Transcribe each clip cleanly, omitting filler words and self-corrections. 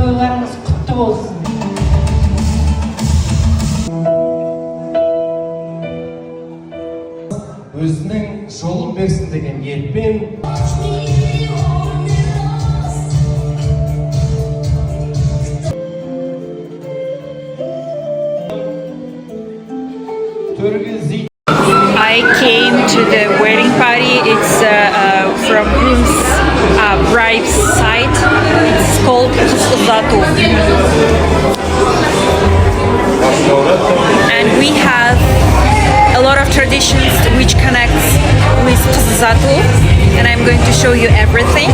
Toylarınız kutlu olsun. Özünün жолын берсін деген ниетпен I came to the wedding party. It's from groom's bride's side. It's called Kazakh. And we have a lot of traditions which connects with Kazakh. And I'm going to show you everything.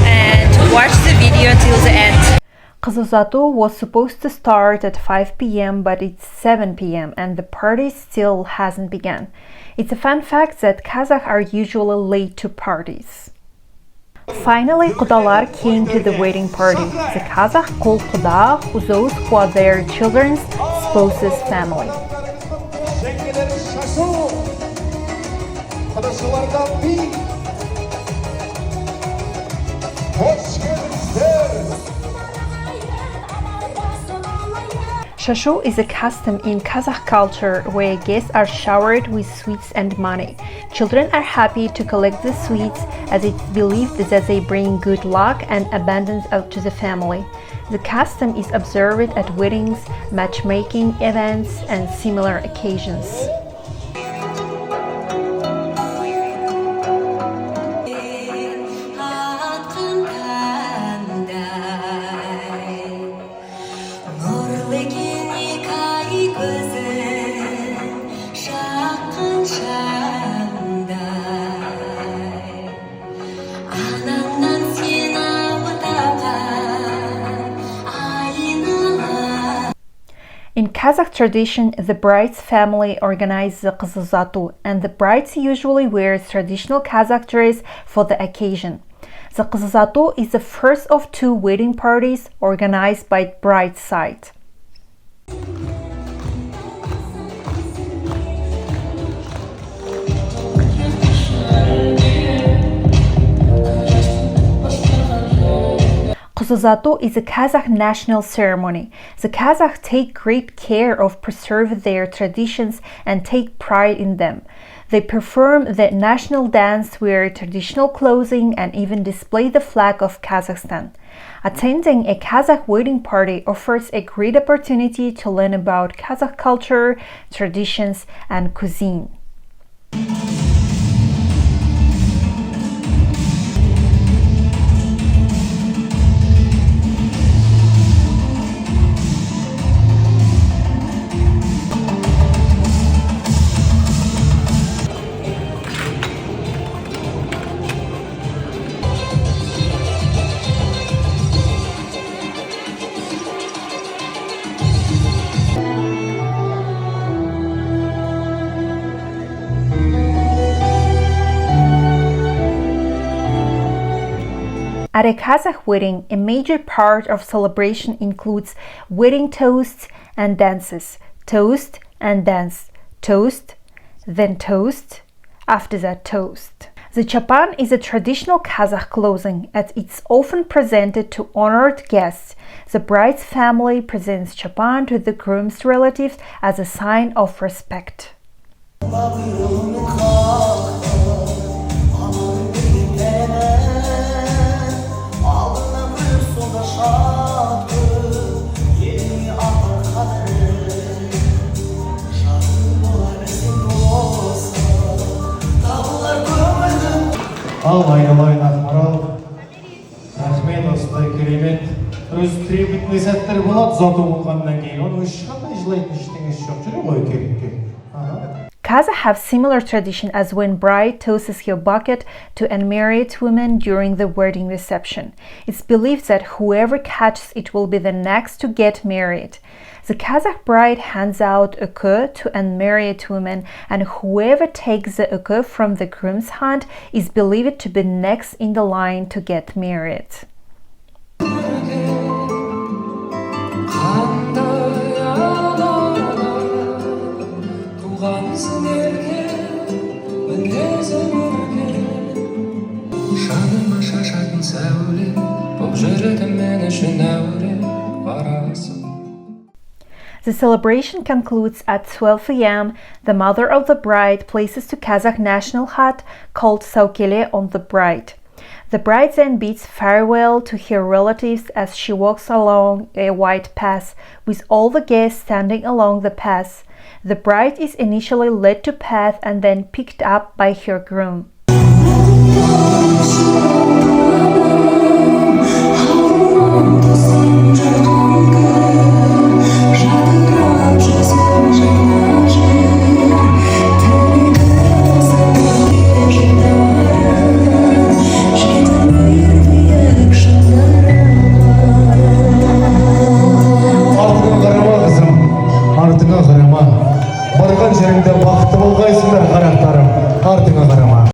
And watch the video until the end. Kazakh was supposed to start at 5 p.m. but it's 7 p.m. and the party still hasn't begun. It's a fun fact that Kazakhs are usually late to parties. Finally, Qudalar came to the wedding party. The Kazakh call Quda those who are their children's spouse's family. Shashu is a custom in Kazakh culture where guests are showered with sweets and money. Children are happy to collect the sweets as it's believed that they bring good luck and abundance out to the family. The custom is observed at weddings, matchmaking events, and similar occasions. In Kazakh tradition, the bride's family organizes the qızı and the bride usually wears traditional Kazakh dress for the occasion. The qızı is the first of two wedding parties organized by bride's side. Qızı is a Kazakh national ceremony. The Kazakhs take great care of preserve their traditions and take pride in them. They perform the national dance, wear traditional clothing, and even display the flag of Kazakhstan. Attending a Kazakh wedding party offers a great opportunity to learn about Kazakh culture, traditions, and cuisine. At a Kazakh wedding, a major part of celebration includes wedding toasts and dances. Toast and dance. Toast, then toast, after that toast. The chapan is a traditional Kazakh clothing and it's often presented to honored guests. The bride's family presents chapan to the groom's relatives as a sign of respect. Ал айналайын ақмарал, рахмет осындай керемет өз трепетный сәттер болады, ұзату болғаннан кейін оны ешқандай жылайтын ештеңесі жоқ, жүре ғой керекке. Kazakhs have similar tradition as when bride tosses her bouquet to unmarried women during the wedding reception. It's believed that whoever catches it will be the next to get married. The Kazakh bride hands out a bouquet to unmarried women, and whoever takes the bouquet from the groom's hand is believed to be next in the line to get married. The celebration concludes at 12 a.m. The mother of the bride places the Kazakh national hat called saukele on the bride. The bride then bids farewell to her relatives as she walks along a wide path, with all the guests standing along the path. The bride is initially led to path and then picked up by her groom. Артыңа қарама, барған жеріңде бақытты болғайсыңдар, қарақтарым, артыңа қарама.